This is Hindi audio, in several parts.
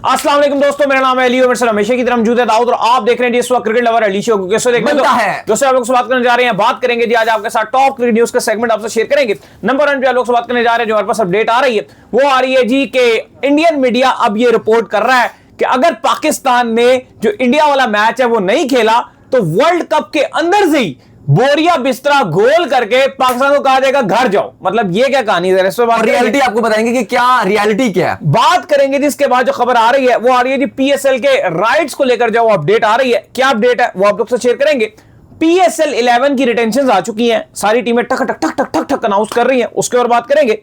अस्सलाम वालेकुम दोस्तों, मेरा नाम है अली और हमेशा की तरह मौजूद है दाऊद और आप देख रहे हैं इस वक्त क्रिकेट लवर अली शो को। कैसे देखते हैं दोस्तों, आप लोग से बात करने जा रहे हैं, बात करेंगे जी आज आपके साथ टॉप क्रिकेट न्यूज का सेगमेंट आपसे शेयर करेंगे। नंबर 1 पे आप लोग से बात करने जा रहे हैं, जो हमारे पास अपडेट आ रही है वो आ रही है जी कि इंडियन मीडिया अब ये रिपोर्ट कर रहा है कि अगर पाकिस्तान ने जो इंडिया वाला मैच है वो नहीं खेला तो वर्ल्ड कप के अंदर से ही बोरिया बिस्तरा गोल करके पाकिस्तान को कहा जाएगा घर जाओ। मतलब ये क्या कहानी है, रियलिटी आपको बताएंगे कि क्या रियलिटी क्या है, बात करेंगे। जिसके बाद जो खबर आ रही है वो आ रही है जी पीएसएल के राइट्स को लेकर जो अपडेट आ रही है, क्या अपडेट है वो आप लोग से शेयर करेंगे। पीएसएल 11 की रिटेंशंस आ चुकी हैं, सारी टीमें टक टक टक टक टक टक अनाउंस कर रही हैं। उसके और बात करेंगे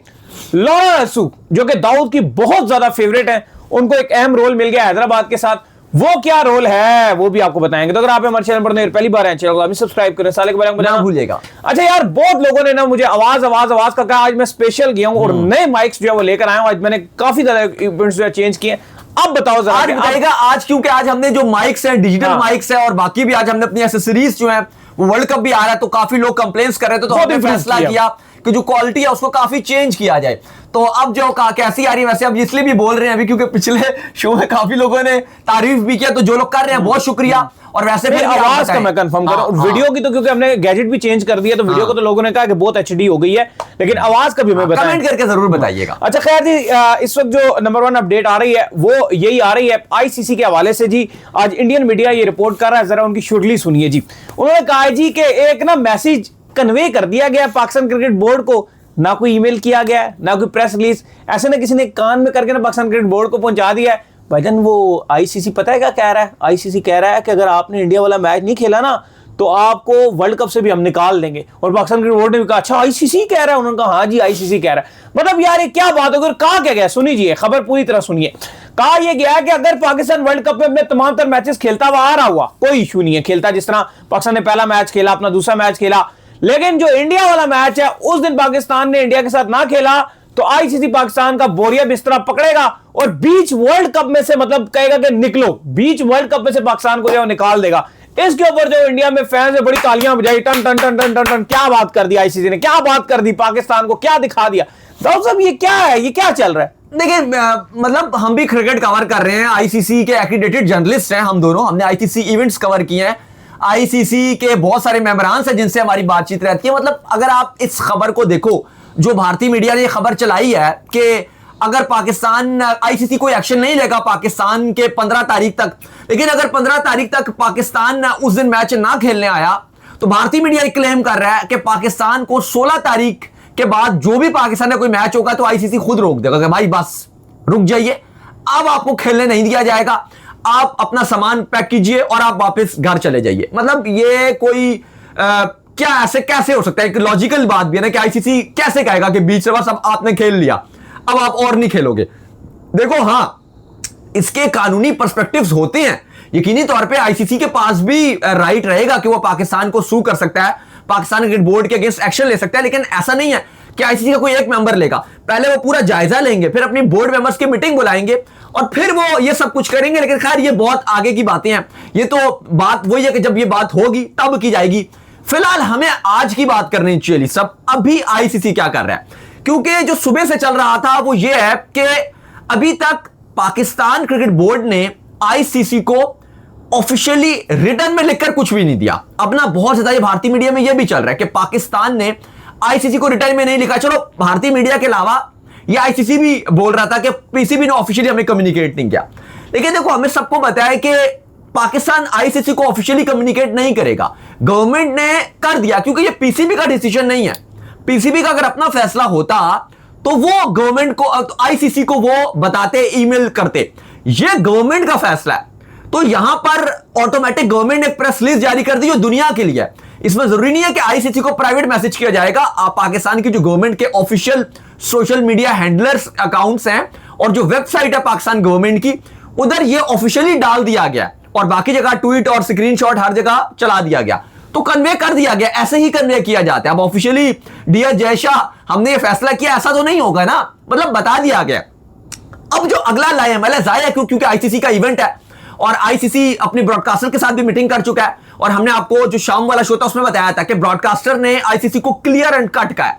लॉरा रसूख जो कि दाऊद की बहुत ज्यादा फेवरेट है, उनको एक अहम रोल मिल गया हैदराबाद के साथ, वो क्या रोल है वो भी आपको बताएंगे। तो अगर आप हमारे चैनल पर पहली बार हैं चैनल को सब्सक्राइब करें, साले के बारे में ना भूलिएगा। अच्छा यार, बहुत लोगों ने ना मुझे आवाज का कहा, आज मैं स्पेशल गया हूं और नए माइक्स जो है वो लेकर आया हूं। आज मैंने काफी ज्यादा इक्विपमेंट्स जो है चेंज किए। अब बताओ जरा, आज बताएगा आज, क्योंकि आज हमने जो माइक्स हैं डिजिटल माइक्स है और बाकी भी आज हमने अपनी एसेसरीज जो है वो वर्ल्ड कप भी आ रहा है तो काफी लोग कंप्लेंट्स कर रहे थे, तो हमने फैसला किया कि जो क्वालिटी है उसको काफी चेंज किया जाए। तो अब जो कैसी आ रही है, वैसे अब इसलिए भी बोल रहे हैं अभी क्योंकि पिछले शो में काफी लोगों ने तारीफ भी किया, तो जो लोग कर रहे हैं बहुत शुक्रिया। और वैसे भी आवाज का मैं कंफर्म कर रहा हूं, वीडियो की तो क्योंकि हमने गैजेट भी चेंज कर दिया तो वीडियो को तो लोगों ने कहा कि बहुत एचडी हो गई है, लेकिन आवाज का भी हमें बताएं, कमेंट करके जरूर बताइएगा। अच्छा खैर जी, इस वक्त जो नंबर 1 अपडेट आ रही है वो यही आ रही है आईसीसी के हवाले से जी। आज इंडियन मीडिया ये रिपोर्ट कर रहा है, जरा उनकी शुडली सुनिए जी। उन्होंने कहा है जी कि एक ना मैसेज कन्वे कर दिया गया पाकिस्तान क्रिकेट बोर्ड को, ना कोई ईमेल किया गया है ना कोई प्रेस रिलीज, ऐसे ना किसी ने कान में करके ना पाकिस्तान क्रिकेट बोर्ड को पहुंचा दिया है। भाईजान वो आईसीसी पता है क्या कह रहा है? आईसीसी कह रहा है कि अगर आपने इंडिया वाला मैच नहीं खेला ना तो आपको वर्ल्ड कप से भी हम निकाल देंगे। और पाकिस्तान क्रिकेट बोर्ड ने भी कहा अच्छा आईसीसी कह रहा है, उन्होंने कहा हाँ जी आईसीसी कह रहा है। मतलब यार ये क्या बात है, कहा क्या गया सुनिए, खबर पूरी तरह सुनिए। कहा यह गया कि अगर पाकिस्तान वर्ल्ड कप में अपने तमाम तर मैचेस खेलता हुआ आ रहा हुआ, कोई इशू नहीं है, खेलता जिस तरह पाकिस्तान ने पहला मैच खेला, अपना दूसरा मैच खेला, लेकिन जो इंडिया वाला मैच है उस दिन पाकिस्तान ने इंडिया के साथ ना खेला तो आईसीसी पाकिस्तान का बोरिया बिस्तरा पकड़ेगा और बीच वर्ल्ड कप में से मतलब कहेगा कि निकलो, बीच वर्ल्ड कप में से पाकिस्तान को जो निकाल देगा। इसके ऊपर जो इंडिया में फैंस ने बड़ी तालियां बजाई, टन टन टन टन टन टन। क्या बात कर दी आईसीसी ने, क्या बात कर दी, पाकिस्तान को क्या दिखा दिया। दाऊद साहब ये क्या है, ये क्या चल रहा है? देखिए मतलब हम भी क्रिकेट कवर कर रहे हैं, आईसीसी के एक्रीडेटेड जर्नलिस्ट हैं हम दोनों, हमने आईसीसी इवेंट्स कवर किए हैं, आईसीसी के बहुत सारे मेंबरान हैं जिनसे हमारी बातचीत रहती है। मतलब अगर आप इस खबर को देखो, जो भारतीय मीडिया ने खबर चलाई है कि अगर पाकिस्तान आईसीसी कोई एक्शन नहीं लेगा पाकिस्तान के 15 तारीख तक, लेकिन अगर 15 तारीख तक पाकिस्तान उस दिन मैच ना खेलने आया तो भारतीय मीडिया क्लेम कर रहा है कि पाकिस्तान को 16 तारीख के बाद जो भी पाकिस्तान में कोई मैच होगा तो आईसीसी खुद रोक देगा कि भाई बस रुक जाइए, अब आपको खेलने नहीं दिया जाएगा, आप अपना सामान पैक कीजिए और आप वापस घर चले जाइए। मतलब ये कोई क्या ऐसे कैसे हो सकता है? एक लॉजिकल बात भी है ना कि आईसीसी कैसे कहेगा कि बीच से बस अब आपने खेल लिया, अब आप और नहीं खेलोगे। देखो हाँ, इसके कानूनी पर्सपेक्टिव्स होते हैं, यकीनी तौर पे आईसीसी के पास भी राइट रहेगा कि वो पाकिस्तान को सू कर सकता है, पाकिस्तान क्रिकेट बोर्ड के अगेंस्ट एक्शन ले सकता है, लेकिन ऐसा नहीं है कि आईसीसी का कोई एक मेंबर लेगा, पहले वो पूरा जायजा लेंगे, फिर अपनी बोर्ड मेंबर्स की मीटिंग बुलाएंगे और फिर वो ये सब कुछ करेंगे। लेकिन खैर ये बहुत आगे की बातें हैं, ये तो बात वही है कि जब ये बात होगी तब की जाएगी। फिलहाल हमें आज की बात करनी चाहिए सब, अभी आईसीसी क्या कर रहा है, क्योंकि जो सुबह से चल रहा था वो ये है कि अभी तक पाकिस्तान क्रिकेट बोर्ड ने आईसीसी को ऑफिशियली रिटर्न में लिखकर कुछ भी नहीं दिया। अब ना बहुत ज्यादा ये भारतीय मीडिया में ये भी चल रहा है कि पाकिस्तान ने आईसीसी को रिटर्न में नहीं लिखा। चलो भारतीय मीडिया के अलावा ये आईसीसी भी बोल रहा था कि पीसीबी ने ऑफिशियली हमें कम्युनिकेट नहीं किया, लेकिन देखो हमें सबको बताया कि पाकिस्तान आईसीसी को ऑफिशियली कम्युनिकेट नहीं करेगा, गवर्नमेंट ने कर दिया, क्योंकि ये पीसीबी का डिसीजन नहीं है। पीसीबी का अगर अपना फैसला होता तो वो गवर्नमेंट को, आईसीसी को वो बताते, ईमेल करते, ये गवर्नमेंट का फैसला है। तो यहां पर ऑटोमेटिक गवर्नमेंट ने प्रेस रिलीज जारी कर दी जो दुनिया के लिए है। इसमें जरूरी नहीं है कि आईसीसी को प्राइवेट मैसेज किया जाएगा, पाकिस्तान की जो गवर्नमेंट के official social media handlers accounts हैं और जो वेबसाइट है पाकिस्तान गवर्नमेंट की, उधर ये ऑफिशियली डाल दिया गया और बाकी जगह ट्वीट और स्क्रीनशॉट हर जगह चला दिया गया, तो कन्वे कर दिया गया। ऐसे ही कन्वे किया जाता है। अब ऑफिशियली डियर जय शाह हमने ये फैसला किया, ऐसा तो नहीं होगा ना, मतलब बता दिया गया। अब जो अगला लाएमल है जाहिर है क्योंकि आईसीसी का इवेंट है और आईसीसी अपनी ब्रॉडकास्टर के साथ भी मीटिंग कर चुका है, और हमने आपको जो शाम वाला शो था उसमें बताया था कि ब्रॉडकास्टर ने आईसीसी को क्लियर एंड कट कहा है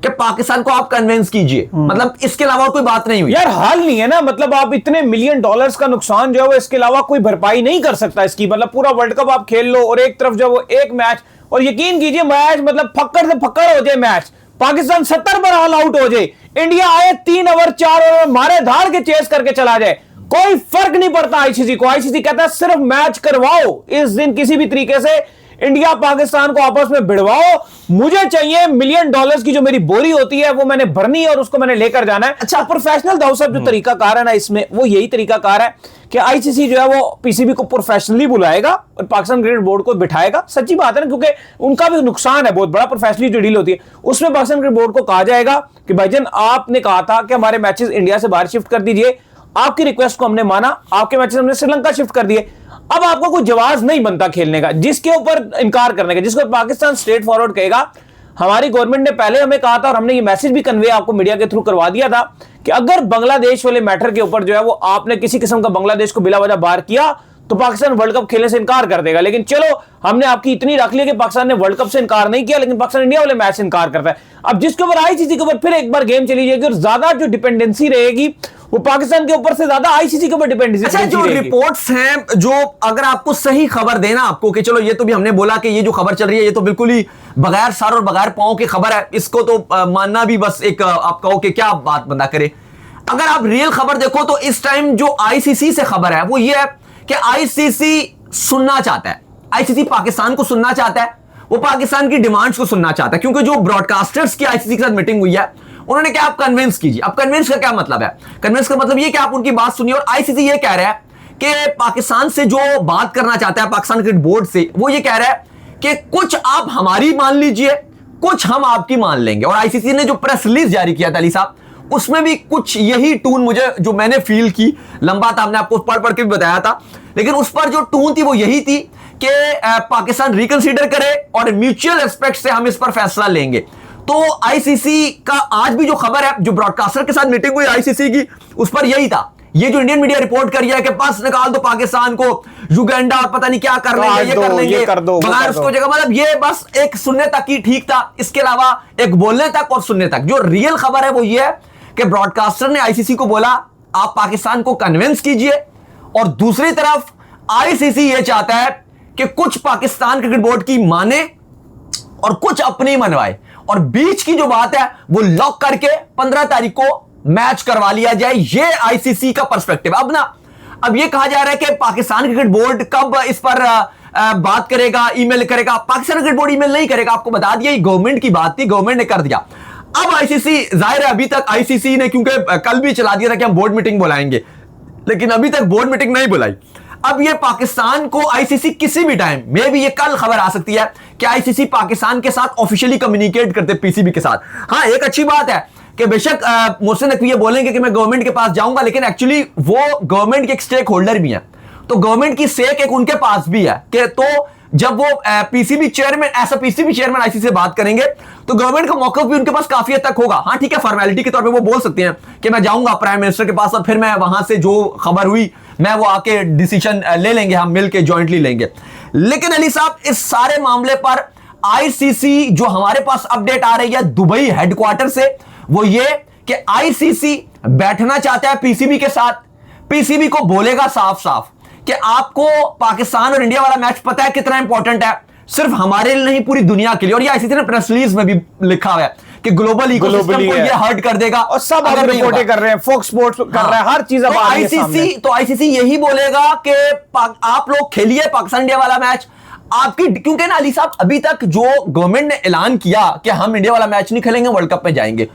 कि पाकिस्तान को आप कन्विंस कीजिए, मतलब इसके अलावा कोई बात नहीं हुई यार। हाल नहीं है ना, मतलब आप इतने मिलियन डॉलर्स का नुकसान जो है वो इसके अलावा कोई भरपाई नहीं कर सकता इसकी। मतलब पूरा वर्ल्ड कप आप खेल लो और एक तरफ जो वो एक मैच, और यकीन कीजिए मैच मतलब फक्कर से फक्कर हो जाए, मैच पाकिस्तान 70 पर ऑल आउट हो जाए, इंडिया आए 3 ओवर 4 ओवर मारे धार के चेस करके चला जाए, कोई फर्क नहीं पड़ता आईसीसी को। आईसीसी कहता है सिर्फ मैच करवाओ इस दिन, किसी भी तरीके से इंडिया पाकिस्तान को आपस में भिड़वाओ, मुझे चाहिए मिलियन डॉलर्स की जो मेरी बोरी होती है वो मैंने भरनी है और उसको मैंने लेकर जाना है। अच्छा, प्रोफेशनल दाऊद साहब जो तरीकाकार है ना इसमें, वो यही तरीकाकार है कि आईसीसी जो है वो पीसीबी को प्रोफेशनली बुलाएगा और पाकिस्तान क्रिकेट बोर्ड को बिठाएगा। सच्ची बात है ना, क्योंकि उनका भी नुकसान है बहुत बड़ा, प्रोफेशनली जो डील होती है उसमें पाकिस्तान क्रिकेट बोर्ड को कहा जाएगा कि भाईजान आपने कहा था कि हमारे मैचेस इंडिया से बाहर शिफ्ट कर दीजिए, आपकी रिक्वेस्ट को हमने माना, आपके मैचेस हमने श्रीलंका शिफ्ट कर दिए, अब आपको कोई जवाब नहीं बनता खेलने का, जिसके ऊपर इनकार करने का, जिसको पाकिस्तान स्ट्रेट फॉरवर्ड कहेगा हमारी गवर्नमेंट ने पहले हमें कहा था और हमने ये मैसेज भी कन्वे आपको मीडिया के थ्रू करवा दिया था कि अगर बांग्लादेश वाले मैटर के ऊपर जो है वो आपने किसी किस्म का बांग्लादेश को बिला वजह बाहर किया तो पाकिस्तान वर्ल्ड कप खेलने से इनकार कर देगा। लेकिन चलो हमने आपकी इतनी रख ली कि पाकिस्तान ने वर्ल्ड कप से इनकार नहीं किया, लेकिन पाकिस्तान इंडिया वाले मैच से इनकार करता है। अब जिसके ऊपर आईसीसी के ऊपर फिर एक बार गेम चली जाएगी और ज्यादा जो डिपेंडेंसी रहेगी वो पाकिस्तान के ऊपर से ज्यादा आईसीसी के ऊपर डिपेंडेंसी। अच्छा, जो रिपोर्ट्स हैं, जो अगर आपको सही खबर देना आपको कि चलो ये तो भी हमने बोला कि ये जो खबर चल रही है ये तो बिल्कुल ही बगैर सर और बगैर पांव की खबर है, इसको तो मानना भी बस एक आप कहो कि क्या बात बंदा करे। अगर आप रियल खबर देखो तो इस टाइम जो आईसीसी से खबर है वो ये है कि आईसीसी सुनना चाहता है, आईसीसी पाकिस्तान को सुनना चाहता है, वो पाकिस्तान की डिमांड्स को सुनना चाहता है, क्योंकि जो ब्रॉडकास्टर्स की आईसीसी के साथ मीटिंग हुई है उन्होंने क्या आप कन्विंस कीजिए। अब कन्विंस का क्या मतलब है? कन्विंस का मतलब ये कि आप उनकी बात सुनिए, और आईसीसी ये कह रहा है कि पाकिस्तान से जो बात करना चाहता है पाकिस्तान क्रिकेट बोर्ड से, वो ये कह रहा है कि कुछ आप हमारी मान लीजिए, कुछ हम आपकी मान लेंगे। और आईसीसी ने जो प्रेस रिलीज जारी किया था अली साहब, उसमें भी कुछ यही टून मुझे जो मैंने फील की, लंबा था, हमने आपको पढ़ पढ़ के भी बताया था, लेकिन उस पर जो टून थी वो यही थी कि पाकिस्तान रिकंसीडर करे और म्यूचुअल एस्पेक्ट से हम इस पर फैसला लेंगे। तो आईसीसी का आज भी जो खबर है, जो ब्रॉडकास्टर के साथ मीटिंग हुई आईसीसी की, उस पर यही था। ये जो इंडियन मीडिया रिपोर्ट कर रही है कि बस निकाल दो पाकिस्तान को, युगांडा और पता नहीं क्या कर लेंगे, ये कर लेंगे, बगैर उसको जगह, मतलब ये बस एक सुनने तक ही ठीक था, इसके अलावा एक बोलने तक और सुनने तक। जो रियल खबर है वो ये है कि ब्रॉडकास्टर ने आईसीसी को बोला आप पाकिस्तान को कन्विंस कीजिए, और दूसरी तरफ आईसीसी ये चाहता है कि कुछ पाकिस्तान क्रिकेट बोर्ड की माने और कुछ अपनी मनवाए, और बीच की जो बात है वो लॉक करके 15 तारीख को मैच करवा लिया जाए। ये आईसीसी का पर्सपेक्टिव। अब ये कहा जा रहा है कि पाकिस्तान क्रिकेट बोर्ड कब इस पर बात करेगा, ईमेल करेगा। पाकिस्तान क्रिकेट बोर्ड ईमेल नहीं करेगा, आपको बता दिया, ये गवर्नमेंट की बात थी, गवर्नमेंट ने कर दिया। अब आईसीसी, जाहिर है अभी तक आईसीसी ने, क्योंकि कल भी चला दिया था कि हम बोर्ड मीटिंग बुलाएंगे, लेकिन अभी तक बोर्ड मीटिंग नहीं बुलाई। अब ये पाकिस्तान को आईसीसी किसी भी टाइम में भी, ये कल खबर आ सकती है कि आईसीसी पाकिस्तान के साथ ऑफिशियली कम्युनिकेट करते पीसीबी के साथ। हाँ, एक अच्छी बात है कि बेशक मोहसिन नकवी ये बोलेंगे कि मैं गवर्नमेंट के पास जाऊंगा, लेकिन एक्चुअली वो गवर्नमेंट के एक स्टेक होल्डर भी है, तो गवर्नमेंट की स्टेक एक उनके पास भी है कि तो जब वो पीसीबी चेयरमैन, ऐसा पीसीबी चेयरमैन आईसीसी से बात करेंगे तो गवर्नमेंट का मौका भी उनके पास काफी हद तक होगा। हाँ ठीक है, फॉर्मेलिटी के तौर पे वो बोल सकते हैं कि मैं जाऊंगा प्राइम मिनिस्टर के पास और फिर मैं वहां से जो खबर हुई मैं वो आके डिसीजन ले लेंगे, हम मिलके जॉइंटली लेंगे। लेकिन अली साहब, इस सारे मामले पर आईसीसी जो हमारे पास अपडेट आ रही है दुबई हेडक्वार्टर से, वो ये कि आईसीसी बैठना चाहता है पीसीबी के साथ। पीसीबी को बोलेगा साफ साफ कि आपको पाकिस्तान और इंडिया वाला मैच पता है कितना इंपॉर्टेंट है, सिर्फ हमारे लिए नहीं पूरी दुनिया के लिए। और ये आईसीसी ने प्रेस रिलीज में भी लिखा हुआ है कि ग्लोबल इकोसिस्टम को ये हर्ट कर देगा, और सब अगर रिपोर्टें कर रहे हैं, फॉक्स स्पोर्ट्स कर रहा है, हर चीज अब आ रही है सामने। तो आईसीसी यही बोलेगा कि आप लोग खेलिए पाकिस्तान इंडिया वाला मैच आपकी, क्योंकि ना अली साहब अभी तक जो गवर्नमेंट ने ऐलान किया कि हम इंडिया वाला मैच नहीं खेलेंगे, वर्ल्ड कप में जाएंगे,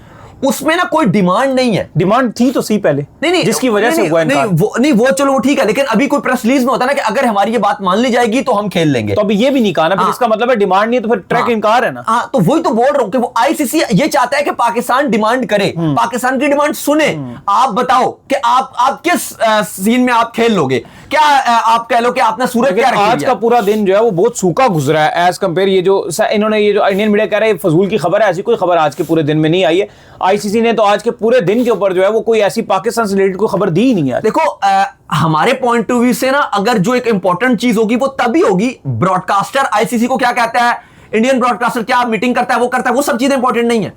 उसमें ना कोई डिमांड नहीं है। डिमांड थी तो सही पहले, नहीं जिसकी वजह से हुआ नहीं वो चलो वो ठीक है, लेकिन अभी कोई प्रेस रिलीज में होता है ना कि अगर हमारी ये बात मान ली जाएगी तो हम खेल लेंगे, तो अभी ये भी नहीं कहा ना, फिर इसका मतलब है डिमांड नहीं है, तो फिर ट्रैक इनकार है ना। हाँ, तो वही तो बोल रहा हूं कि वो आईसीसी ये चाहता है कि पाकिस्तान डिमांड करे, पाकिस्तान की डिमांड सुने। आप बताओ कि आप किस सीन में आप खेल लोगे, क्या आप कह लो कि आपने सूरज क्या रखी है? आज का पूरा दिन जो है वो बहुत सूखा गुजरा है एज कंपेयर, ये जो इन्होंने ये जो इंडियन मीडिया कह रहा है फजूल की खबर है, ऐसी कोई खबर आज के पूरे दिन में नहीं आई है। आईसीसी ने तो आज के पूरे दिन के ऊपर जो है वो कोई ऐसी पाकिस्तान से रिलेटेड कोई खबर दी ही नहीं है। देखो हमारे पॉइंट ऑफ व्यू से ना, अगर जो एक इंपॉर्टेंट चीज होगी वो तभी होगी, ब्रॉडकास्टर आईसीसी को क्या कहता है, इंडियन ब्रॉडकास्टर क्या मीटिंग करता है, वो सब चीजें इंपॉर्टेंट नहीं है।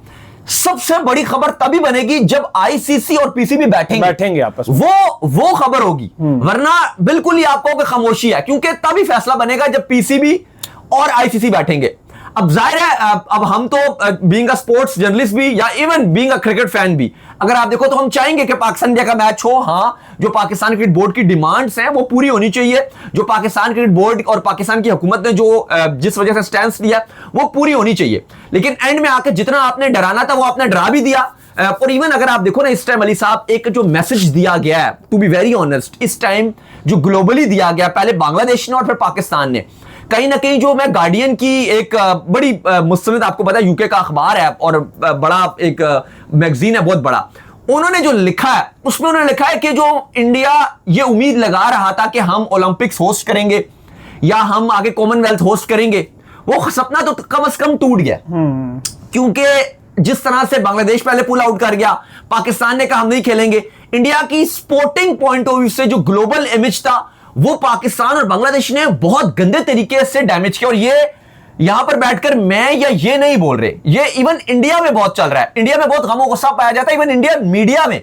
सबसे बड़ी खबर तभी बनेगी जब आईसीसी और पीसीबी बैठेंगे आपस में, वो खबर होगी। वरना बिल्कुल ही आपको खामोशी है, क्योंकि तभी फैसला बनेगा जब पीसीबी और आईसीसी बैठेंगे। अब जाहिर है, अब हम तो बीइंग अ स्पोर्ट्स जर्नलिस्ट भी या even being a cricket fan भी, अगर आप देखो तो हम चाहेंगे कि पाकिस्तान इंडिया का मैच हो। हाँ, जो पाकिस्तान क्रिकेट बोर्ड की डिमांड्स हैं वो पूरी होनी चाहिए, जो पाकिस्तान क्रिकेट बोर्ड और पाकिस्तान की हुकूमत ने जो जिस वजह से स्टैंड लिया वो पूरी होनी चाहिए। लेकिन एंड में आकर जितना आपने डराना था वो आपने डरा भी दिया। और इवन अगर आप देखो ना, इस टाइम अली साहब एक जो मैसेज दिया गया है, टू बी वेरी ऑनेस्ट, इस टाइम जो ग्लोबली दिया गया, पहले बांग्लादेश ने और फिर पाकिस्तान ने, कहीं ना कहीं जो मैं गार्डियन की एक बड़ी मुस्तनद, आपको पता है यूके का अखबार है और बड़ा एक मैगजीन है बहुत बड़ा, उन्होंने जो लिखा है उसमें उन्होंने लिखा है कि जो इंडिया ये उम्मीद लगा रहा था कि हम ओलंपिक्स होस्ट करेंगे या हम आगे कॉमनवेल्थ होस्ट करेंगे, वो सपना तो कम से कम टूट गया। क्योंकि जिस तरह से बांग्लादेश पहले पुल आउट कर गया, पाकिस्तान ने कहा हम नहीं खेलेंगे, इंडिया की स्पोर्टिंग पॉइंट ऑफ व्यू से जो ग्लोबल इमेज था वो पाकिस्तान और बांग्लादेश ने बहुत गंदे तरीके से डैमेज किया। और ये यहां पर बैठकर मैं या ये नहीं बोल रहे, ये इवन इंडिया में बहुत चल रहा है, इंडिया में बहुत गमो गुस्सा पाया जाता है, इवन इंडियन मीडिया में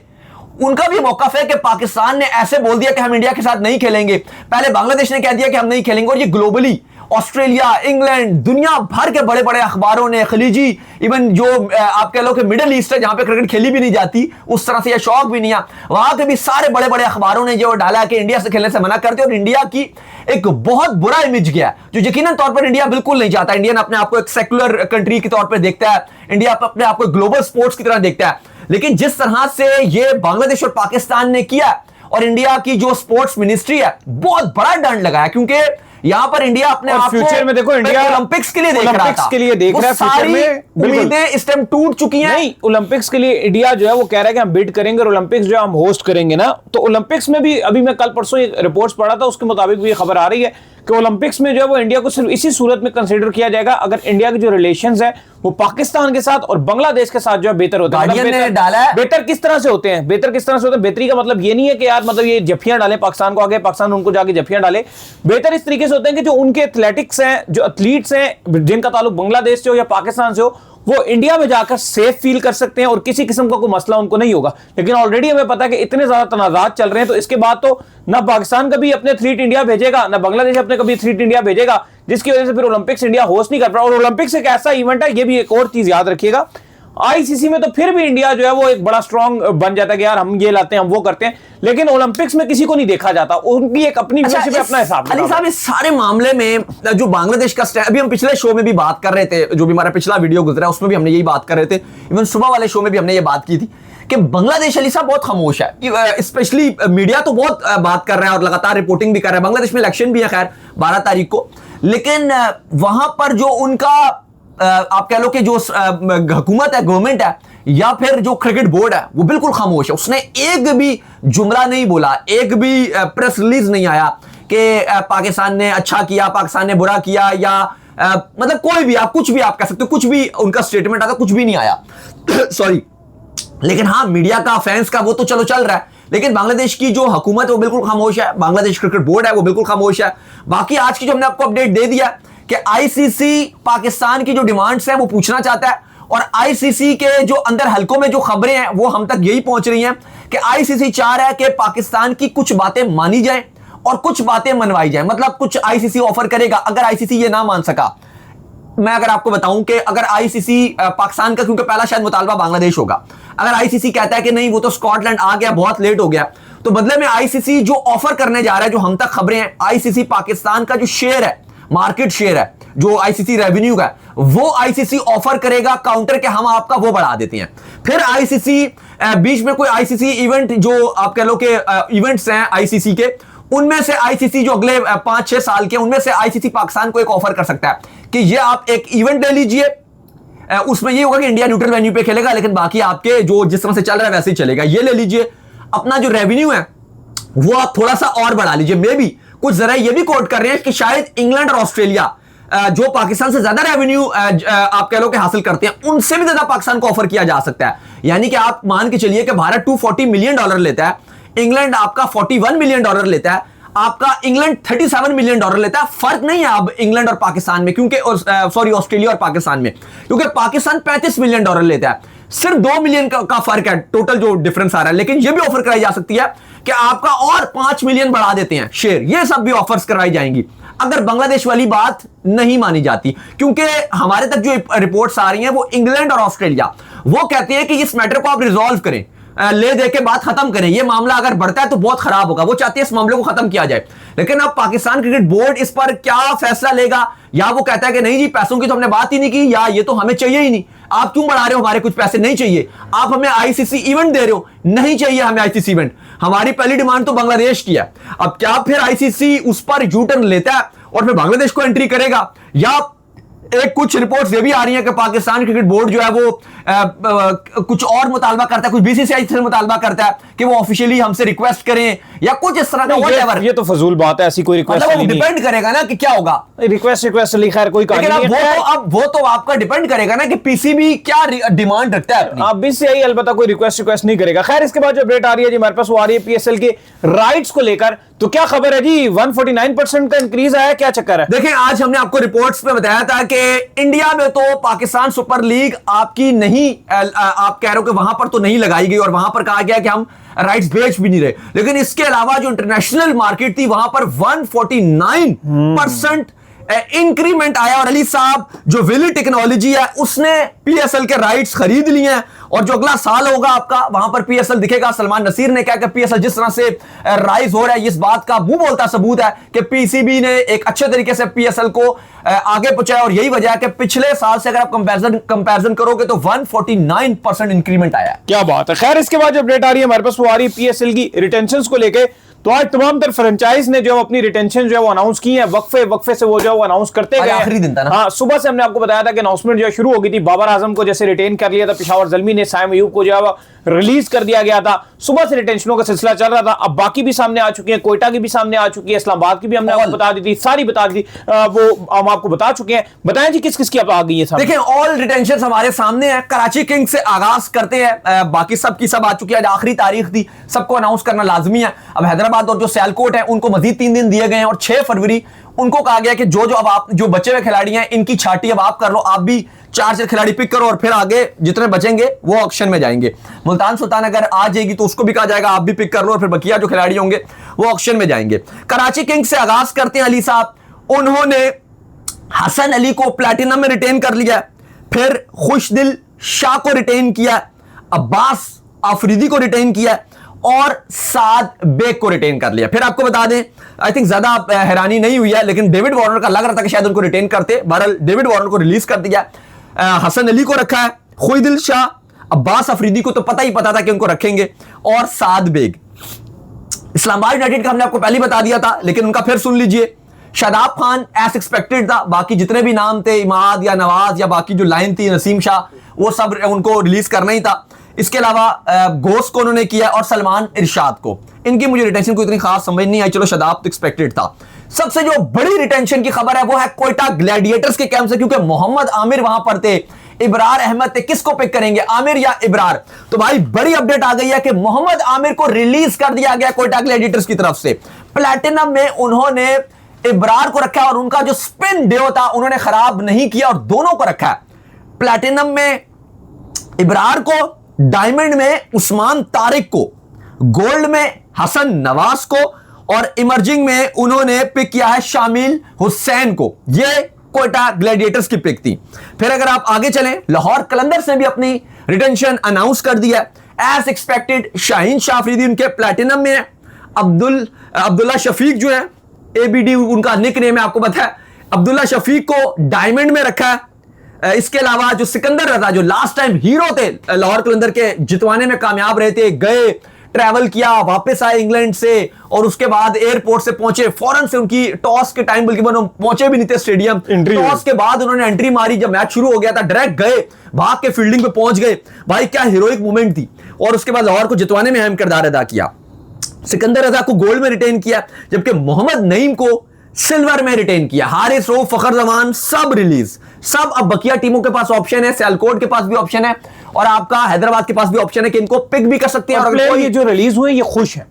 उनका भी मौकफ है कि पाकिस्तान ने ऐसे बोल दिया कि हम इंडिया के साथ नहीं खेलेंगे, पहले बांग्लादेश ने कह दिया कि हम नहीं खेलेंगे। और ये ग्लोबली ऑस्ट्रेलिया, इंग्लैंड, दुनिया भर के बड़े बड़े अखबारों ने, खलीजी, इवन जो आप कह लो कि मिडिल ईस्ट है जहां पे क्रिकेट खेली भी नहीं जाती उस तरह से, या शौक भी नहीं है, वहां के भी सारे बड़े बड़े अखबारों ने जो डाला कि इंडिया से खेलने से मना करते, और इंडिया की एक बहुत बुरा इमेज गया जो यकीनन तौर पर इंडिया बिल्कुल नहीं चाहता। इंडियन अपने आप को एक सेक्युलर कंट्री के तौर पर देखता है, इंडिया अपने आप को ग्लोबल स्पोर्ट्स की तरह देखता है। लेकिन जिस तरह से ये बांग्लादेश और पाकिस्तान ने किया, और इंडिया की जो स्पोर्ट्स मिनिस्ट्री है बहुत बड़ा दंड लगाया, क्योंकि यहां पर इंडिया अपने आप फ्यूचर में देखो इंडिया ओलंपिक्स के लिए देख रहा था, के लिए देख रहा है, फ्यूचर में उम्मीदें इस टाइम टूट चुकी हैं। नहीं, ओलंपिक्स के लिए इंडिया जो है वो कह रहा है कि हम बिड करेंगे और ओलंपिक्स जो हम होस्ट करेंगे ना, तो ओलंपिक्स में भी अभी मैं कल परसों एक रिपोर्ट्स पढ़ा था, उसके मुताबिक भी ये खबर आ रही है कि ओलंपिक्स में जो है वो इंडिया को सिर्फ इसी सूरत में कंसीडर किया जाएगा अगर इंडिया के जो रिलेशंस है वो पाकिस्तान के साथ और बांग्लादेश के साथ जो है बेहतर होते हैं। बेहतर किस तरह से होते हैं? बेहतर किस तरह से होते हैं? बेहतरी का मतलब ये नहीं है कि यार मतलब ये जफियां डालें पाकिस्तान को आगे, पाकिस्तान उनको जाके जफियां डाले। बेहतर इस तरीके से होते हैं कि जो उनके एथलेटिक्स हैं, जो एथलीट्स हैं जिनका ताल्लुक बांग्लादेश से हो या पाकिस्तान से हो, वो इंडिया में जाकर सेफ फील कर सकते हैं और किसी किस्म का कोई मसला उनको नहीं होगा। लेकिन ऑलरेडी हमें पता है कि इतने ज्यादा तनाजात चल रहे हैं, तो इसके बाद तो ना पाकिस्तान कभी अपने एथलीट इंडिया भेजेगा, ना बांग्लादेश अपने कभी एथलीट इंडिया भेजेगा, जिसकी वजह से फिर ओलंपिक्स इंडिया होस्ट नहीं कर पा। और ओलंपिक्स एक ऐसा इवेंट है, ये भी एक और चीज याद रखिएगा, आईसीसी में तो फिर भी इंडिया जो है वो एक बड़ा स्ट्रॉन्ग बन जाता है कि यार हम ये लाते हैं, हम वो करते हैं, लेकिन ओलंपिक्स में किसी को नहीं देखा जाता, उनकी एक अपनी मेंबरशिप है, अपना हिसाब। अली साहब, इस सारे मामले में जो बांग्लादेश का स्टैंड, अभी हम पिछले शो में भी बात कर रहे थे, जो भी हमारा पिछला वीडियो गुजरा उसमें भी हमने यही बात कर रहे थे, इवन सुबह वाले शो में भी हमने ये बात की थी कि बांग्लादेश अली साहब बहुत खामोश है, स्पेशली मीडिया तो बहुत बात कर रहा है और लगातार रिपोर्टिंग भी कर रहा है। बांग्लादेश में इलेक्शन भी है खैर 12 तारीख को, लेकिन वहां पर जो उनका आप कह लो कि जो हुकूमत है, गवर्नमेंट है, या फिर जो क्रिकेट बोर्ड है, वो बिल्कुल खामोश है। उसने एक भी जुमला नहीं बोला, एक भी प्रेस रिलीज नहीं आया कि पाकिस्तान ने अच्छा किया, पाकिस्तान ने बुरा किया, या मतलब कोई भी, आप कुछ भी आप कह सकते हो, कुछ भी उनका स्टेटमेंट आता, कुछ भी नहीं आया सॉरी। लेकिन हाँ, मीडिया का, फैंस का वो तो चलो चल रहा है, लेकिन बांग्लादेश की जो हुकूमत है वो बिल्कुल खामोश है, बांग्लादेश क्रिकेट बोर्ड है वो बिल्कुल खामोश है। बाकी आज की जो हमने आपको अपडेट दे दिया कि आईसीसी पाकिस्तान की जो डिमांड्स हैं वो पूछना चाहता है, और आईसीसी के जो अंदर हलकों में जो खबरें हैं वो हम तक यही पहुंच रही हैं कि आईसीसी चाह रहा है कि पाकिस्तान की कुछ बातें मानी जाएं और कुछ बातें मनवाई जाएं। मतलब कुछ आईसीसी ऑफर करेगा, अगर आईसीसी ये ना मान सका, मैं अगर आपको बताऊं कि अगर आईसीसी पाकिस्तान का, क्योंकि पहला शायद मुतालबा बांग्लादेश होगा, अगर आईसीसी कहता है कि नहीं वो तो स्कॉटलैंड आ गया, बहुत लेट हो गया, तो बदले में आईसीसी जो ऑफर करने जा रहा है, जो हम तक खबरें हैं, आईसीसी पाकिस्तान का जो शेयर है, मार्केट शेयर है, जो आईसीसी रेवेन्यू का, वो आईसीसी ऑफर करेगा काउंटर के हम आपका वो बढ़ा देते हैं। फिर आईसीसी बीच में कोई आईसीसी इवेंट, जो आप कह लो कि इवेंट्स हैं आईसीसी के, उनमें से आईसीसी जो अगले 5-6 साल के, उनमें से आईसीसी पाकिस्तान को एक ऑफर कर सकता है कि ये आप एक इवेंट ले लीजिए, उसमें ये होगा कि इंडिया न्यूट्रल वेन्यू पे खेलेगा, लेकिन बाकी आपके जो जिस तरह से चल रहा है वैसे ही चलेगा, ये ले लीजिए, अपना जो रेवेन्यू है वो आप थोड़ा सा और बढ़ा लीजिए। मे बी कुछ जरा ये भी कोट कर रहे हैं कि शायद इंग्लैंड और ऑस्ट्रेलिया जो पाकिस्तान से ज्यादा रेवेन्यू आप कह लो कि हासिल करते हैं, उनसे भी ज्यादा पाकिस्तान को ऑफर किया जा सकता है। यानी कि आप मान के चलिए कि भारत $240 मिलियन लेता है, इंग्लैंड आपका $41 मिलियन लेता है, आपका इंग्लैंड $37 मिलियन लेता है। फर्क नहीं है अब इंग्लैंड और पाकिस्तान में, क्योंकि सॉरी ऑस्ट्रेलिया और पाकिस्तान में, क्योंकि पाकिस्तान $35 मिलियन लेता है। सिर्फ 2 मिलियन का फर्क है टोटल जो डिफरेंस आ रहा है, लेकिन यह भी ऑफर कराई जा सकती है कि आपका और 5 मिलियन बढ़ा देते हैं शेयर। ये सब भी ऑफर्स करवाई जाएंगी अगर बांग्लादेश वाली बात नहीं मानी जाती, क्योंकि हमारे तक जो रिपोर्ट्स आ रही हैं वो इंग्लैंड और ऑस्ट्रेलिया वो कहते हैं कि इस मैटर को आप रिजॉल्व करें, ले दे के बात खत्म करें। ये मामला अगर बढ़ता है तो बहुत खराब होगा, वो चाहते हैं इस मामले को खत्म किया जाए। लेकिन अब पाकिस्तान क्रिकेट बोर्ड इस पर क्या फैसला लेगा, या वो कहता है कि नहीं जी पैसों की तो हमने बात ही नहीं की, या ये तो हमें चाहिए ही नहीं, आप क्यों बढ़ा रहे हो, हमारे कुछ पैसे नहीं चाहिए, आप हमें आईसीसी इवेंट दे रहे हो, नहीं चाहिए हमें आईसीसी इवेंट, हमारी पहली डिमांड तो बांग्लादेश की है। अब क्या फिर आईसीसी उस पर यू टर्न लेता है और फिर बांग्लादेश को एंट्री करेगा, या एक कुछ रिपोर्ट्स ये भी आ रही हैं कि पाकिस्तान क्रिकेट बोर्ड जो है वो कुछ और मुतालबा करता है, कुछ बीसीसीआई से मुतालबा करता है कि वो ऑफिशियली हमसे रिक्वेस्ट करें या कुछ इस तरह का व्हाटएवर। ये तो फजूल बात है, ऐसी कोई रिक्वेस्ट मतलब डिपेंड करेगा ना कि क्या होगा, रिक्वेस्ट खैर कोई कहानी नहीं है। अब वो तो आपका डिपेंड करेगा ना कि पीसीबी क्या डिमांड रखता है अपनी। अब बीसीसीआई अलबत्ता कोई रिक्वेस्ट नहीं करेगा। खैर इसके बाद जो अपडेट आ रही है जी हमारे पास वो आ रही है पीएसएल के राइट्स को लेकर, तो क्या खबर है जी 149% का इंक्रीज आया, क्या चक्कर है? देखें आज हमने आपको रिपोर्ट्स में बताया था कि इंडिया में तो पाकिस्तान सुपर लीग आपकी नहीं, आप कह रहे हो कि वहां पर तो नहीं लगाई गई और वहां पर कहा गया कि हम राइट्स बेच भी नहीं रहे, लेकिन इसके अलावा जो इंटरनेशनल मार्केट थी वहां पर 149% इंक्रीमेंट आया। और अली साहब जो विली टेक्नोलॉजी है उसने पीएसएल के राइट्स खरीद लिए हैं और जो अगला साल होगा आपका वहां पर पीएसएल दिखेगा। सलमान नसीर ने कहा कि पीएसएल जिस तरह से राइज हो रहा है इस बात का मुंह बोलता सबूत है कि पीसीबी ने एक अच्छे तरीके से पीएसएल को आगे पहुंचाया, और यही वजह है कि पिछले साल से अगर आप कंपैरिजन करोगे तो 149% इंक्रीमेंट आया। क्या बात है। खैर इसके बाद जो अपडेट आ रही है हमारे पास वो आ रही है पीएसएल की रिटेंशंस को लेके। तो आज तमाम तर फ्रेंचाइज ने जो अपनी रिटेंशन जो है वो अनाउंस की है, वक्फे से वो जो है वो अनाउंस करते गए। आखिरी दिन था ना। हाँ, सुबह से हमने आपको बताया था कि अनाउंसमेंट जो शुरू हो गई थी। बाबर आजम को जैसे रिटेन कर लिया था पेशावर ज़ल्मी ने, साइम अयूब को जो है वो रिलीज कर दिया गया था। सुबह से रिटेंशनों का सिलसिला चल रहा था। अब बाकी भी सामने आ चुकी है, कोयटा की भी सामने आ चुकी है, इस्लामाबाद की भी हमने आपको बता दी थी, सारी बता दी, वो हम आपको बता चुके हैं। बताएं जी किस किस की अब आ गई है। देखिए ऑल रिटेंशन हमारे सामने है। कराची किंग्स से आगाज करते हैं, बाकी सब की सब आ चुकी है। आज आखिरी तारीख थी, सबको अनाउंस करना लाजमी है। अब हैदराबाद और जो सियालकोट है उनको मजीद 3 दिन दिए गए हैं और 6 फरवरी उनको कहा गया कि जो अब आप जो बचे हुए खिलाड़ी हैं इनकी छाटी अब आप कर लो, आप भी 4 खिलाड़ी पिक करो और फिर आगे जितने बचेंगे वो ऑक्शन में जाएंगे। मुल्तान सुल्तान अगर आ जाएगी तो उसको भी कहा जाएगा आप भी पिक कर लो और फिर बकिया जो खिलाड़ी होंगे वो ऑक्शन में जाएंगे। कराची किंग्स से आगाज करते हैं अली साहब, उन्होंने हसन अली को प्लैटिनम में रिटेन कर लिया, फिर खुशदिल शाह को रिटेन किया, अब्बास आफरीदी को रिटेन किया और साद बेग को रिटेन कर लिया। फिर आपको बता दें, आई थिंक ज्यादा हैरानी नहीं हुई है, लेकिन डेविड वार्नर का लग रहा था कि शायद उनको रिटेन करते, बहरहाल डेविड वार्नर को रिलीज कर दिया। हसन अली को रखा है, खुशदिल शाह, अब्बास अफरीदी को तो पता ही पता था कि उनको रखेंगे, और साद बेग। इस्लामाबाद यूनाइटेड का हमने आपको पहले बता दिया था, लेकिन उनका फिर सुन लीजिए। शादाब खान एज एक्सपेक्टेड था, बाकी जितने भी नाम थे इमाद या नवाज या बाकी जो लाइन थी नसीम शाह, वो सब उनको रिलीज करना ही था। इसके अलावा गोस को उन्होंने किया और सलमान इरशाद को। इनकी मुझे रिटेंशन को इतनी खास समझ नहीं आई, चलो शादाब तो एक्सपेक्टेड था। सबसे जो बड़ी रिटेंशन की खबर है वो है कोयटा ग्लैडिएटर्स के कैंप से, क्योंकि मोहम्मद आमिर वहां पर थे, इब्रार अहमद थे, किसको पिक करेंगे, आमिर या इब्रार? तो भाई बड़ी अपडेट आ गई है कि मोहम्मद आमिर को रिलीज कर दिया गया कोयटा ग्लैडिएटर्स की तरफ से। प्लैटिनम में उन्होंने इब्रार को रखा और उनका जो स्पिन डे था उन्होंने खराब नहीं किया और दोनों को रखा है। प्लैटिनम में इब्रार को, डायमंड में उस्मान तारिक को, गोल्ड में हसन नवाज को और इमर्जिंग में उन्होंने पिक किया है शामिल हुसैन को। यह कोयटा ग्लैडिएटर्स की पिक थी। फिर अगर आप आगे चलें, लाहौर कलंदर्स ने भी अपनी रिटेंशन अनाउंस कर दिया एज एक्सपेक्टेड। शाहीन शाह अफरीदी उनके प्लैटिनम में है, अब्दुल्ला शफीक जो है, एबीडी उनका निक नेम है, आपको पता है, अब्दुल्ला शफीक को डायमंड में रखा है। इसके अलावा जो सिकंदर रजा जो लास्ट टाइम हीरो थे, लाहौर कलंदर के जितवाने में कामयाब रहे थे, गए ट्रैवल किया, वापस आए इंग्लैंड से और उसके बाद एयरपोर्ट से पहुंचे, फौरन से उनकी टॉस के टाइम, बल्कि वो पहुंचे भी नहीं थे स्टेडियम, टॉस के बाद उन्होंने एंट्री मारी, जब मैच शुरू हो गया था डायरेक्ट गए, भाग के फील्डिंग पे पहुंच गए। भाई क्या हीरोइक मूवमेंट थी, और उसके बाद लाहौर को जितवाने में अहम किरदार अदा किया। सिकंदर रजा को गोल्ड में रिटेन किया, जबकि मोहम्मद नईम को सिल्वर में रिटेन किया। हारिस रऊफ, फखर जमान सब रिलीज, सब अब बकिया टीमों के पास ऑप्शन है, सियालकोट के पास भी ऑप्शन है और आपका हैदराबाद के पास भी ऑप्शन है कि इनको पिक भी कर सकते हैं। और प्लेयर ये जो रिलीज हुए ये खुश है,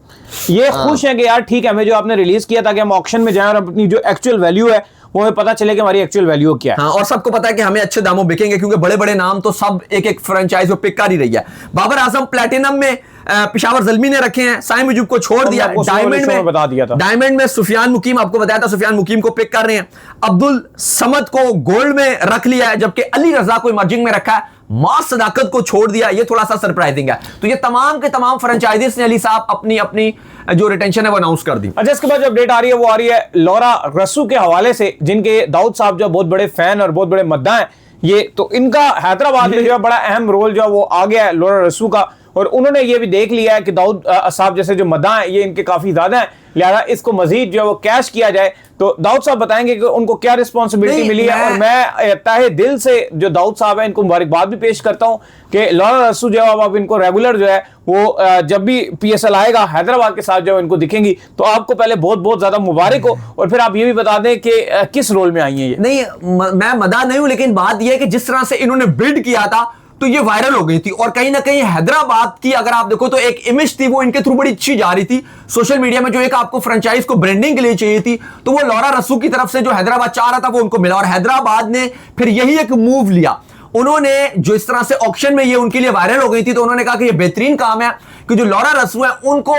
ये खुश हैं कि यार ठीक है, हमें जो आपने रिलीज किया ताकि हम ऑक्शन में जाएं और अपनी जो एक्चुअल वैल्यू है वो हमें पता चले कि हमारी एक्चुअल वैल्यू क्या है। हाँ, और सबको पता है कि हमें अच्छे दामों बिकेंगे, क्योंकि बड़े बड़े नाम तो सब एक एक फ्रेंचाइज को पिक कर ही रही है। बाबर आजम प्लैटिनम में पेशावर ज़ल्मी ने रखे हैं, साइम मुजुब को छोड़ दिया। डायमंड में बता दिया था, डायमंड में सुफियान मुकीम, आपको बताया था सुफियान मुकीम को पिक कर रहे हैं। अब्दुल समद को गोल्ड में रख लिया है, जबकि अली रजा को इमर्जिंग में रखा है। मास सदाकत को छोड़ दिया, ये थोड़ा सा सरप्राइजिंग है। तो ये तमाम के तमाम फ्रेंचाइजीज ने अली साहब अपनी अपनी जो रिटेंशन है वो अनाउंस कर दी। अच्छा, इसके बाद जो अपडेट आ रही है वो आ रही है लौरा रस्सू के हवाले से, जिनके दाऊद साहब जो बहुत बड़े फैन और बहुत बड़े मद्दा हैं ये, तो इनका हैदराबाद में जो है बड़ा अहम रोल जो है वो आ गया है लौरा रस्सू का, और उन्होंने ये भी देख लिया है कि दाऊद साहब जैसे जो मद्दा हैं ये इनके काफी ज्यादा हैं, लिहाजा इसको मजीद जो है वो कैश किया जाए। तो दाऊद साहब बताएंगे कि उनको क्या रिस्पॉन्सिबिलिटी मिली है, और मैं तहे दिल से जो दाऊद साहब है इनको मुबारकबाद भी पेश करता हूं कि लौरा रस्सू जो है अब इनको रेगुलर जो है वो जब भी PSL आएगा हैदराबाद के साथ जो इनको दिखेंगी, तो आपको पहले बहुत बहुत ज्यादा मुबारक हो, और फिर आप ये भी बता दें कि किस रोल में आई है ये। नहीं, मैं मदा नहीं हूं, लेकिन बात यह है कि जिस तरह से इन्होंने बिल्ड किया था तो ये वायरल हो गई थी, और कहीं ना कहीं हैदराबाद की अगर आप देखो तो एक इमेज थी वो इनके थ्रू बड़ी अच्छी जा रही थी सोशल मीडिया में। जो एक आपको फ्रेंचाइज को ब्रांडिंग के लिए चाहिए थी, तो वो लौरा रस्सू की तरफ से जो हैदराबाद चाह रहा था वो उनको मिला, और हैदराबाद ने फिर यही एक मूव लिया। उन्होंने जो इस तरह से ऑक्शन में ये उनके लिए वायरल हो गई थी, तो उन्होंने कहा कि ये बेहतरीन काम है कि जो लौरा रस्सू है उनको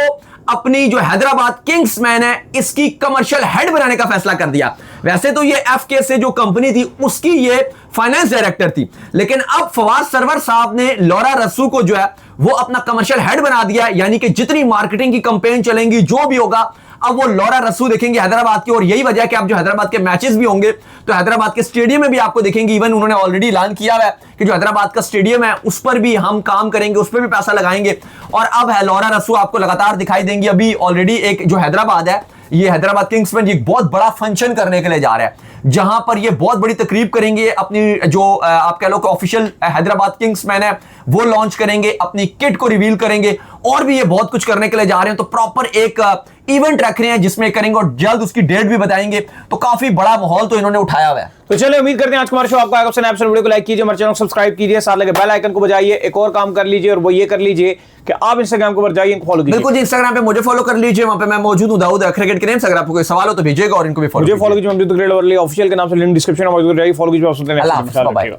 अपनी जो हैदराबाद किंग्समैन है इसकी कमर्शियल हेड बनाने का फैसला कर दिया। वैसे तो ये FK से जो कंपनी थी उसकी ये फाइनेंस डायरेक्टर थी, लेकिन अब फवाद सरवर साहब ने लौरा रस्सू को जो है वो अपना कमर्शियल हेड बना दिया, यानी कि जितनी मार्केटिंग की कैंपेन चलेंगी जो भी होगा अब वो लौरा रस्सू देखेंगे हैदराबाद की। और यही वजह है कि आप जो हैदराबाद के मैचेस भी होंगे तो हैदराबाद के स्टेडियम में भी आपको देखेंगे। इवन उन्होंने ऑलरेडी ऐलान किया है कि जो हैदराबाद का स्टेडियम है उस पर भी हम काम करेंगे, उस पर भी पैसा लगाएंगे, और अब है लौरा रस्सू आपको लगातार दिखाई देंगी। अभी ऑलरेडी एक जो हैदराबाद है, ये हैदराबाद किंग्समैन एक बहुत बड़ा फंक्शन करने के लिए जा रहा है, जहां पर ये बहुत बड़ी तकरीब करेंगे। अपनी जो आप कह लो कि ऑफिशियल हैदराबाद किंग्समैन है वो लॉन्च करेंगे, अपनी किट को रिवील करेंगे, और भी ये बहुत कुछ करने के लिए जा रहे हैं। तो प्रॉपर एक इवेंट रख रहे हैं जिसमें करेंगे, और जल्द उसकी डेट भी बताएंगे। तो काफी बड़ा माहौल तो इन्होंने उठाया हुआ है। तो चलिए, उम्मीद करते हैं आज का हमारा शो आपको आएगा। वीडियो को लाइक कीजिए, हमारे चैनल को सब्सक्राइब कीजिए, साथ लगे बेल आइकन को बजाइए। एक और काम कर लीजिए, और वो ये कर लीजिए कि आप इंस्टाग्राम को जाइए, इनको फॉलो कीजिए। बिल्कुल जी, इंस्टाग्राम पे मुझे फॉलो कर लीजिए, वहां पे मैं मौजूद हूं, दाऊद क्रिकेट के नेम से। अगर आपको कोई सवाल हो तो भेजिएगा, और इनको भी फॉलो कीजिए। ऑफिशियल के नाम से लिंक डिस्क्रिप्शन में मौजूद रहेगी, फॉलो कीजिए। आप सुनते हैं। अल्लाह हाफ़िज़, बाय बाय।